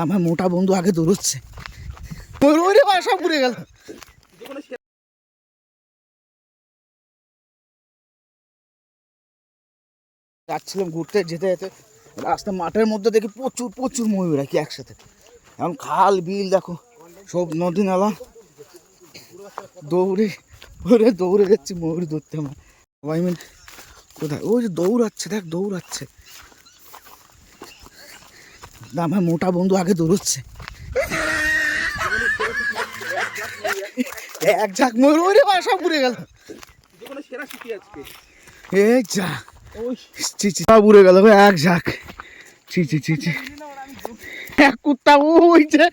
আমার মোটা বন্ধু আগে দৌড়চ্ছে, ওরে বাসা পুড়ে গেল। যাচ্ছিলাম ঘুরতে, যেতে যেতে রাস্তা মাঠের মধ্যে দেখি প্রচুর প্রচুর ময়ূর আর কি একসাথে। এখন খাল বিল দেখো সব নদী নালা, দৌড়ে ওরে দৌড়ে যাচ্ছি ময়ূর ধরতে। আমার সবাই মিলে কোথায় ওই যে দৌড়াচ্ছে, দেখ দৌড়াচ্ছে। আমার মোটা বন্ধু আগে দৌড়চ্ছে, এক ঝাঁক ময়ূর ওরে বাসা পুড়ে গেল। এই যা পুড়ে গেল এক ঝাঁক, চি চি চি চি এক কুত্তা ওই যে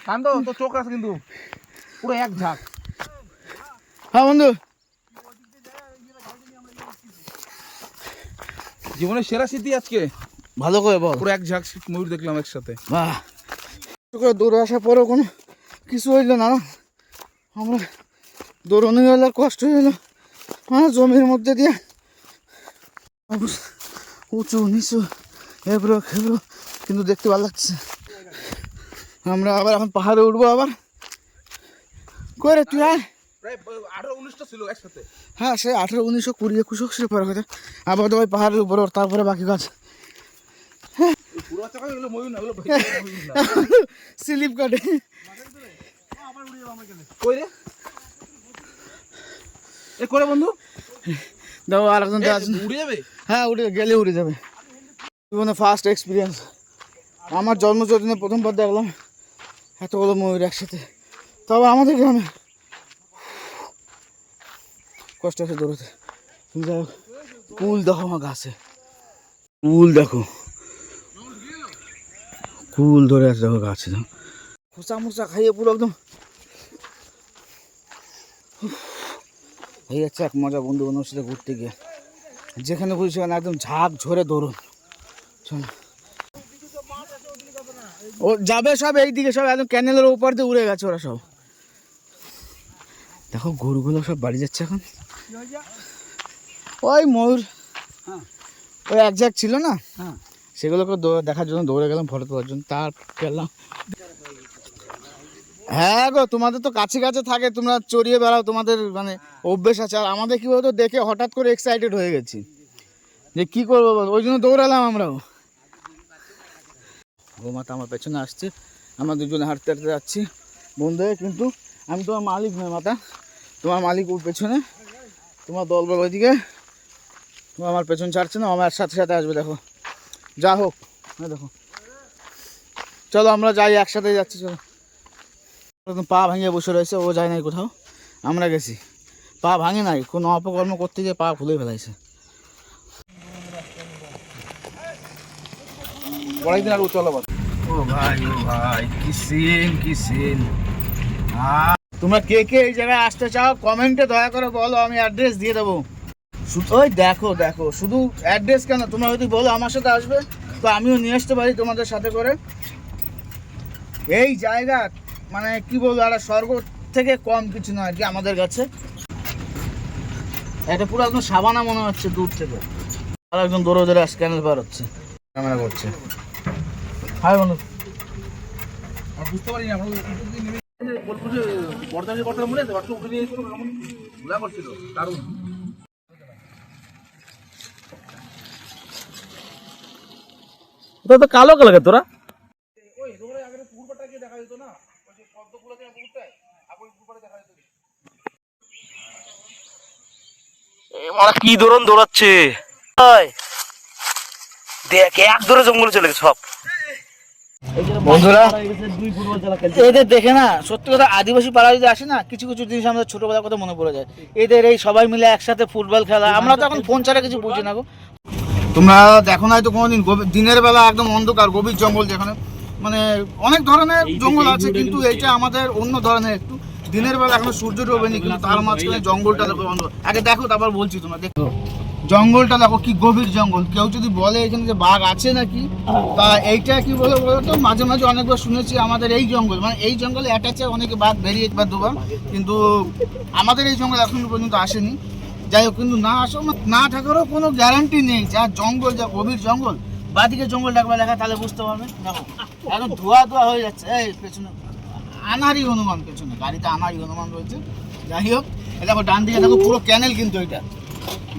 কান্দ তো চোখ আছে কিন্তু পুরো এক ঝাঁক। হ্যাঁ বন্ধু, জীবনের সেরা স্মৃতি আজকে। ভালো করে বল। পুরো এক ঝাঁক ময়ূর দেখলাম একসাথে। বাহ, দৌড়ে আসার পরেও কোনো কিছু হইলো না। আমরা দৌড়ানো গেলে কষ্ট হয়ে গেলো, জমির মধ্যে দিয়ে উঁচু নিচু এবড়ো খেবড়ো, কিন্তু দেখতে ভালো লাগছে। আমরা আবার এখন পাহাড়ে উঠবো আবার করে। তুই আয়, প্রায় 18-19টা ছিল একসাথে। হ্যাঁ সে 18, 19, 20, 21 সে পরে কথা। আবার তো ওই পাহাড়ের উপর, তারপরে বাকি কাজ স্লিপ কাটে। করে বন্ধু দেখো আর একজন উড়ে যাবে। হ্যাঁ উড়ে গেলে উড়ে যাবে। জীবনে ফার্স্ট এক্সপিরিয়েন্স, আমার জন্মজন্মে প্রথমবার দেখলাম এতগুলো ময়ূর একসাথে, তবে আমাদের গ্রামে। কষ্ট আছে দৌড়াতে। তুমি যাই হোক, কুল দেখো আমার গাছে, কুল দেখো, কুল ধরে আছে দেখো গাছে। দেখো খোঁচা মোচা খাইয়ে পুরো একদম হয়ে যাচ্ছে এক মজা। বন্ধু বান্ধবের সাথে ঘুরতে গিয়ে যেখানে ঘুরি সেখানে একদম ঝাঁক ঝরে দৌড়ুন। চলো ও যাবে সব এইদিকে, সব একদম ক্যানেলের ওপর দিয়ে উড়ে গেছে ওরা সব। দেখো গরুগুলো সব বাড়ি যাচ্ছে এখন। ওই ময়ূর ওই এক ঝাঁক ছিল না, সেগুলোকে দেখার জন্য দৌড়ে গেলাম, ফটো তোলার জন্য। তার গেলাম। হ্যাঁ গো, তোমাদের তো কাছে কাছে থাকে, তোমরা চড়িয়ে বেড়াও, তোমাদের মানে অভ্যেস আছে। আর আমাদের কি বলতো, দেখে হঠাৎ করে এক্সাইটেড হয়ে গেছি যে কি করবো, ওই জন্য দৌড়ালাম আমরাও। গোমাতা আমার পেছনে আসছে, আমরা দুজনে হাঁটতে হাঁটতে যাচ্ছি বন্ধু। কিন্তু আমি তোমার মালিক নয় মাতা, তোমার মালিক ওর পেছনে, তোমার দলবল ওইদিকে, তোমার আমার পেছন ছাড়ছে না, আমার সাথে সাথে আসবে। দেখো যা হোক, দেখো চলো আমরা যাই, একসাথে যাচ্ছি। চলো, একদম পা ভাঙিয়ে বসে রয়েছে, ও যায় নাই কোথাও, আমরা গেছি। পা ভাঙে নাই, কোনো অপকর্ম করতে গিয়ে পা খুলে ফেলাইছে। অনেকদিন আর চলো। ও ভাই ও ভাই, কি সিন কি সিন। তোমরা কে কে এই জায়গায় আসতে চাও কমেন্টে দয়া করে বলো, আমি অ্যাড্রেস দিয়ে দেবো। ওই দেখো দেখো, শুধু অ্যাড্রেস কেন, তোমরা যদি বলো আমার সাথে আসবে তো আমিও নিয়ে আসতে পারি তোমাদের সাথে করে। এই জায়গা মানে কি বলবো, আর স্বর্গ থেকে কম কিছু নয় আর কি আমাদের কাছে। এটা পুরো একদম সাবানা মনে হচ্ছে দূর থেকে। আর একজন দৌড়ে দৌড়ে স্ক্যানেল পার হচ্ছে, ক্যামেরা করছে। হাই বন্ধু, বুঝতে পারি না বর্তমানে কথা মনে আছে, উঠে নিয়ে ঘোলা করছিল দারুণ। তো কালো কালো তোরা কি ধরন দৌড়াচ্ছে, দেখ এক ধরে জঙ্গলে চলে গেছে সব। বন্ধুরা এদের দেখে না সত্যি কথা, আদিবাসী পাড়া যদি আসে না, কিছু কিছু জিনিস আমাদের ছোটবেলার কথা মনে পড়ে যায়। এদের এই সবাই মিলে একসাথে ফুটবল খেলা, আমরা তো এখন ফোন ছাড়া কিছু বুঝি না গো। তোমরা দেখো না হয়তো কোনোদিন, দিনের বেলা একদম অন্ধকার গভীর জঙ্গল, যেখানে মানে অনেক ধরনের জঙ্গল আছে, কিন্তু এইটা আমাদের অন্য ধরনের একটু। দিনের বেলা এখনো সূর্য ডোবেনি, কিন্তু তার মাঝখানে জঙ্গলটা দেখো বন্ধু। আগে দেখো তারপর বলছি, তোমরা দেখো জঙ্গলটা দেখো কি গভীর জঙ্গল। কেউ যদি বলে এখানে যে বাঘ আছে নাকি, তা এইটা কি বলে বলতো, মাঝে মাঝে অনেকবার শুনেছি আমাদের এই জঙ্গল, মানে এই জঙ্গলে অ্যাটাচে অনেকে বাঘ বেরিয়ে একবার দুবার, কিন্তু আমাদের এই জঙ্গল এখনো পর্যন্ত আসেনি। যাই হোক, কিন্তু না আসো না থাকারও কোনো গ্যারান্টি নেই। যা জঙ্গল, যা গভীর জঙ্গল, বাদিকে জঙ্গলটা একবার দেখা তাহলে বুঝতে পারবে। দেখো এখন ধোয়া ধোয়া হয়ে যাচ্ছে। এই পেছনে আনারি হনুমান, পেছনে গাড়িতে আনারি হনুমান রয়েছে। যাই হোক, এই দেখো ডান দিকে দেখো পুরো ক্যানেল, কিন্তু এটা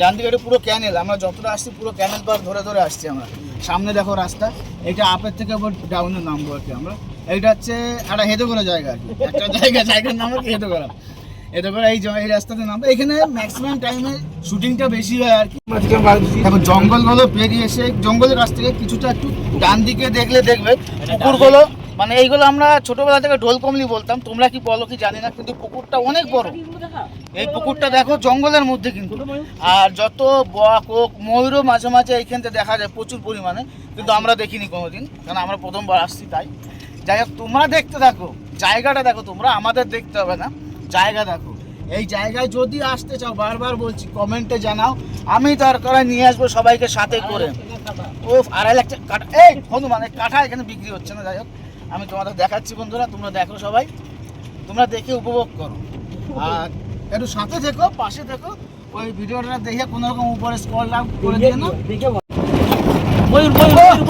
ডান দিকে এটা পুরো ক্যানেল। আমরা যতটা আসছি পুরো ক্যানেল পার ধরে ধরে আসছি আমরা। সামনে দেখো রাস্তা, এটা আপের থেকে আবার ডাউনে নামবো আর কি আমরা। এইটা হচ্ছে একটা হেঁটে করা জায়গা আর কি, একটা জায়গার নাম আর কি হেঁটে করা। এটা করে এই রাস্তাতে নামবো। এখানে ম্যাক্সিমাম টাইমে শুটিংটা বেশি হয় আর কি। দেখো জঙ্গলগুলো পেরিয়ে এসে জঙ্গলের কাছ থেকে কিছুটা একটু ডান দিকে দেখলে দেখবে পুকুরগুলো, মানে এইগুলো আমরা ছোটবেলা থেকে ঢোলকমলি বলতাম, তোমরা কি বলো কি জানি না, কিন্তু পুকুরটা অনেক বড়। এই পুকুরটা দেখো জঙ্গলের মধ্যে কিন্তু, আর যত বক হোক ময়ূরও মাঝে মাঝে এইখানতে দেখা যায় প্রচুর পরিমাণে, কিন্তু আমরা দেখিনি কোনোদিন, কারণ আমরা প্রথমবার আসছি তাই। যাই হোক, তোমরা দেখতে থাকো, জায়গাটা দেখো তোমরা, আমাদের দেখতে হবে না, জায়গা দেখো। এই জায়গায় যদি আসতে চাও, বারবার বলছি, কমেন্টে জানাও, আমি দরকার নিয়ে আসবো সবাইকে সাথে করে। ও 2.5 লাখ কাঠা, এই হনুমান কাঠা এখানে বিক্রি হচ্ছে না। যাই হোক, আমি তোমাদের দেখাচ্ছি বন্ধুরা, তোমরা দেখো সবাই, তোমরা দেখে উপভোগ করো, আর একটু সাথে থেকো, পাশে থেকো। ওই ভিডিওটা দেখে কোনো রকম উপরে স্ক্রল ডাউন করে দিয়ে না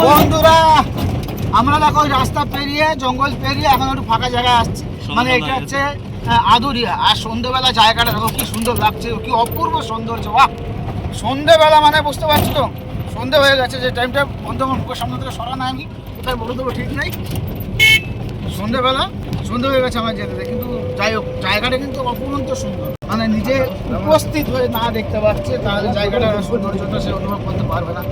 বন্ধুরা। আমরা দেখো ওই রাস্তা পেরিয়ে জঙ্গল পেরিয়ে এখন একটু ফাঁকা জায়গায় আসছি, মানে এটা হচ্ছে আদুরিয়া। আর সন্ধ্যেবেলা জায়গাটা দেখো কি সুন্দর লাগছে, কি অপূর্ব সৌন্দর্য। বাহ, সন্ধ্যেবেলা মানে বুঝতে পারছো তো, সন্ধ্যে হয়ে গেছে। যে টাইমটা বন্ধু আমার মুখের সামনে থেকে সরা নাই, আমি কোথায় বলে দেবো ঠিক নেই। সন্ধ্যে হয়ে গেছে আমার যেতে, কিন্তু যাই হোক জায়গাটা কিন্তু অপূরন্ত সুন্দর। মানে নিজে উপস্থিত হয়ে না দেখতে পাচ্ছে তাহলে জায়গাটার সৌন্দর্যটা সে অনুভব করতে পারবে না।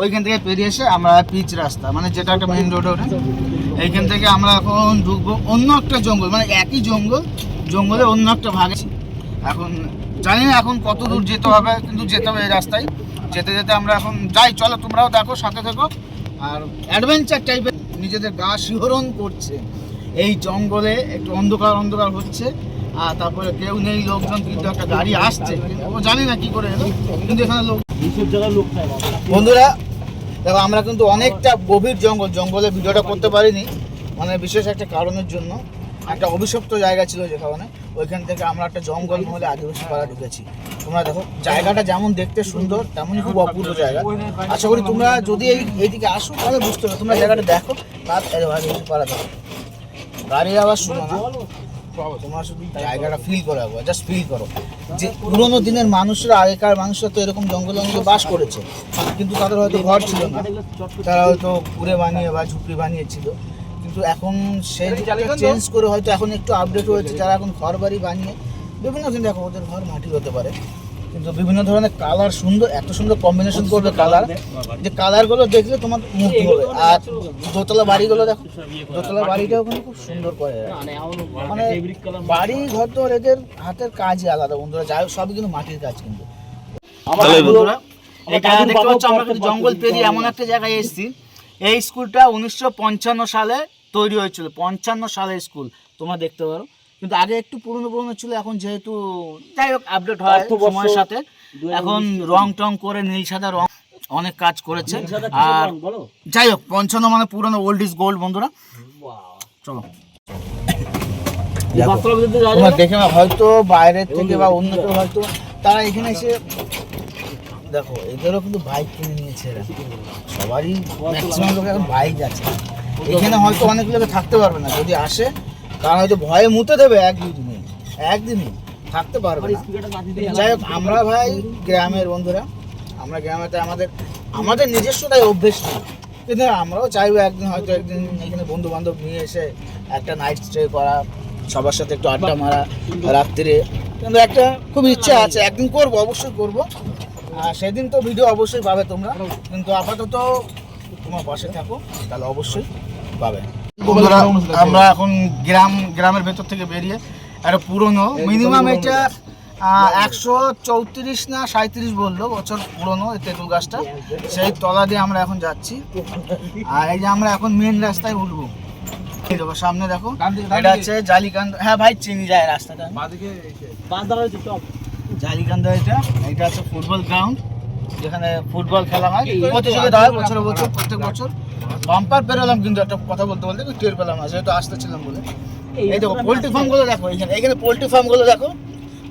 ওইখান থেকে পেরিয়ে এসে আমরা পিচ রাস্তা, মানে যেটা একটা মেইন রোড, ওটা এইখান থেকে আমরা এখন ঢুকবো অন্য একটা জঙ্গল, মানে একই জঙ্গলে অন্য একটা ভাগ। এখন জানি না এখন কত দূর যেতে হবে, কিন্তু যেতে হবে এই রাস্তায়। যেতে যেতে আমরা এখন যাই, চলো তোমরাও দেখো, সাথে থেকো। আর অ্যাডভেঞ্চার টাইপের, নিজেদের গা শিহরণ করছে। এই জঙ্গলে একটু অন্ধকার হচ্ছে, আর তারপরে কেউ নেই, লোকজন, কিন্তু একটা গাড়ি আসছে, ও জানি না কি করে এলো, কিন্তু এখানে লোক বন্ধুরা দেখো, আমরা কিন্তু অনেকটা গভীর জঙ্গলে ভিডিওটা করতে পারিনি, মানে বিশেষ একটা কারণের জন্য। একটা অভিশপ্ত জায়গা ছিল যেখানে, ওইখান থেকে আমরা একটা জঙ্গল মহলে আদিবাসী পাড়া ঢুকেছি। তোমরা দেখো জায়গাটা যেমন দেখতে সুন্দর, তেমনই খুব অপূর্ব জায়গা। আশা করি তোমরা যদি এইদিকে আসো তাহলে বুঝতে হবে। তোমরা জায়গাটা দেখো, তার আদিবাসী পাড়া দেখো, গাড়ির আওয়াজ শুনো না, তোমরা শুধু জায়গাটা ফিল করো, একবার জাস্ট ফিল করো যে পুরোনো দিনের মানুষরা, আগেকার মানুষরা তো এরকম জঙ্গলের মধ্যে বাস করেছে, কিন্তু তাদের হয়তো ঘর ছিল না, তারা হয়তো কুড়ে বানিয়ে বা ঝুপড়ি বানিয়েছিল। কিন্তু এখন সেই চেঞ্জ করে হয়তো এখন একটু আপডেট হয়েছে, যারা এখন ঘর বাড়ি বানিয়ে বিভিন্ন দিন, দেখো ওদের ঘর মাটির হতে পারে, কিন্তু বিভিন্ন ধরনের কালার, সুন্দর, এত সুন্দর কম্বিনেশন করবে কালার, যে কালারগুলো দেখলে তোমার মুগ্ধ হবে। আর দোতলা বাড়িগুলো দেখো, দোতলা বাড়িটাও কিন্তু খুব সুন্দর করে, মানে বাড়ি ঘর তো এদের হাতের কাজই আলাদা বন্ধুরা। যাই হোক, সবই কিন্তু মাটির কাজ। কিন্তু এটা দেখতে পাচ্ছ, আমরা কিন্তু জঙ্গল পেরিয়ে এমন একটা জায়গায় এসেছি। এই স্কুলটা 1955 সালে তৈরি হয়েছিল, 55 সালে স্কুল, তোমরা দেখতে পারো। কিন্তু আগে একটু পুরনো ছিল, এখন যেহেতু যাই হোক আপডেট হয় সময়ের সাথে, এখন রং টং করে নীল সাদা রং অনেক কাজ করেছে। আর যাই হোক 55 মানে পুরনো, ওল্ড ইজ গোল্ড বন্ধুরা। চলো তোমরা দেখে না, হয়তো বাইরের থেকে বা অন্য কেউ হয়তো তারা এখানে এসে দেখো, এদেরও কিন্তু বাইক কিনে নিয়েছে এরা, সবারই ম্যাক্সিমাম লোক এখন বাইক আছে। এখানে হয়তো অনেক লোকে থাকতে পারবে না যদি আসে, কারণ হয়তো ভয়ে মুতে দেবে একদিনই থাকতে পারবে না। যাই হোক, আমরা ভাই গ্রামের বন্ধুরা, আমরা গ্রামেতে আমাদের নিজস্বতাই অভ্যেস নেই, কিন্তু আমরাও চাইবো একদিন হয়তো একদিন এখানে বন্ধু বান্ধব নিয়ে এসে একটা নাইট স্টে করা, সবার সাথে একটু আড্ডা মারা রাত্রিরে, কিন্তু একটা খুব ইচ্ছা আছে, একদিন করবো, অবশ্যই করবো। আর সেদিন তো ভিডিও অবশ্যই পাবে তোমরা, কিন্তু আপাতত তোমার পাশে থাকো, তাহলে অবশ্যই পাবে। বন্ধুরা আমরা এখন গ্রামের ভেতর থেকে বেরিয়ে একটা পুরনো, মিনিমাম এটা 134 না 37 বললো বছর পুরনো এই তেঁতুল গাছটা, সেই তলা দিয়ে আমরা এখন যাচ্ছি। আর এই যে আমরা এখন মেন রাস্তায় উঠবো, দেখো সামনে দেখো, এটা হচ্ছে জালিকান্দা। হ্যাঁ ভাই, চিনি যায় রাস্তাটা, জালিকান্দা। এটা হচ্ছে ফুটবল গ্রাউন্ড, যেখানে ফুটবল খেলা হয়, প্রতিযোগিতা হয় বছর প্রত্যেক বছর। বাম্পার পেরোলাম, কিন্তু একটা কথা বলতে টের পেলাম না, যেহেতু আসতেছিলাম বলে। এই দেখো পোল্ট্রি ফার্মগুলো দেখো, এখানে পোল্ট্রি ফার্মগুলো দেখো,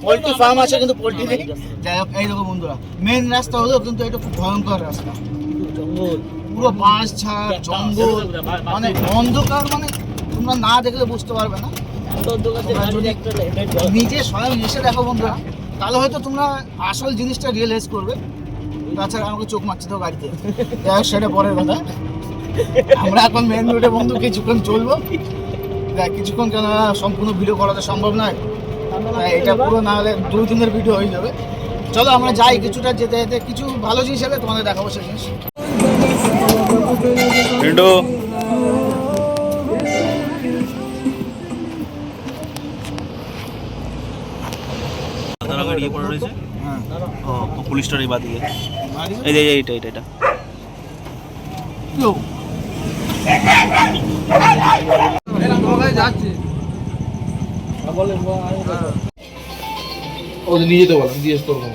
পোল্ট্রি ফার্ম আছে কিন্তু পোল্ট্রি নেই। যাই হোক, এই দেখো বন্ধুরা, মেন রাস্তা হলেও কিন্তু এটা খুব ভয়ঙ্কর রাস্তা, পুরো বাঁশ ঝাড় জঙ্গল, মানে অন্ধকার, মানে তোমরা না দেখলে বুঝতে পারবে না। তোমরা যদি নিজে স্বয়ং এসে দেখো বন্ধুরা, তাহলে হয়তো তোমরা আসল জিনিসটা রিয়েলাইজ করবে। তাছাড়া আমাকে চোখ মারছে তো গাড়িতে, যাই হোক সেটা পরের কথা। আমরা এখন মেন রোডে বন্ধু কিছুক্ষণ চলবো, দেখ কিছুক্ষণ, কেন সম্পূর্ণ ভিডিও করা তো সম্ভব নয়, এটা পুরো না হলে 2 দিনের ভিডিও হয়ে যাবে। চলো আমরা যাই, কিছুটা যেতে যেতে কিছু ভালো জিনিস হলে তোমাদের দেখাবো সেই জিনিস। পুলিশটার এই বাদিকে, এই যে এইটা এটা এটা যাচ্ছে ওদের নিয়ে যেতে বলো, জিজ্ঞেস করবো।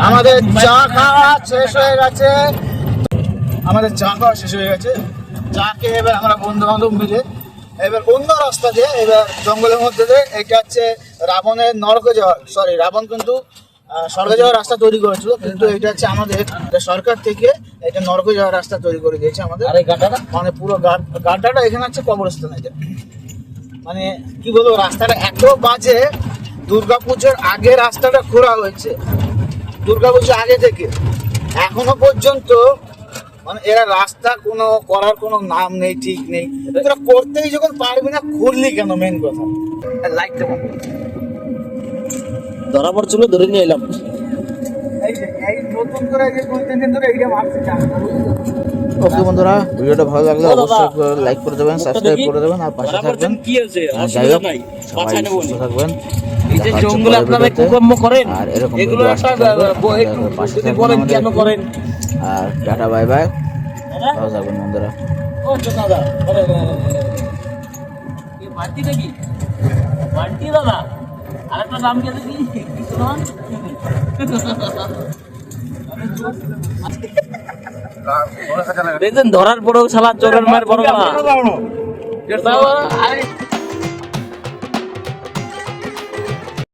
আমাদের চা খাওয়া শেষ হয়ে গেছে, চা খেয়ে এবার আমরা বন্ধু বান্ধব মিলে এবার অন্য রাস্তা দিয়ে, এবার জঙ্গলের মধ্যে দিয়ে, এটা হচ্ছে রাবণের নরকে যাওয়ার, সরি রাবণ কিন্তু স্বর্গে যাওয়ার রাস্তা তৈরি করেছিল, কিন্তু এটা হচ্ছে আমাদের সরকার থেকে এটা নরকে যাওয়ার রাস্তা তৈরি করে দিয়েছে আমাদের। মানে পুরো গাড্ডাটা এখানে হচ্ছে কবরস্থান। এটা মানে কি বলবো, রাস্তাটা এত বাজে, দুর্গাপুজোর আগে রাস্তাটা খোঁড়া হয়েছে, দুর্গাপুজোর আগে থেকে এখনো পর্যন্ত, মানে এরা রাস্তা কোনো করার কোনো নাম নেই, ঠিক নেই। তোরা করতেই যখন পারবি না, খুললি কেন, মেন কথা। লাইক দেবো, ধরা পড়ছিল, ধরে নিয়ে এলাম। ওকে বন্ধুরা, ভিডিওটা ভালো লাগলে অবশ্যই লাইক করে দেবেন, সাবস্ক্রাইব করে দেবেন, আর পাশে থাকবেন। যাই হোক, সবাই সুস্থ থাকবেন। এই যে জঙ্গলে আপনারা কুকর্ম করেন, আর এরকম এগুলো ভিডিও একটা পাশে যদি থাকবেন বলেন কেন আমাদের। করেন। আর টাটা বাই বাই, ভালো থাকবেন বন্ধুরা। ও দাদা, এই বাড়তিটা কি বাড়তি দাদা? আরেকটা নাম কে দেখি, দেখছেন ধরার পরেও শালা চোরের মার বড় না।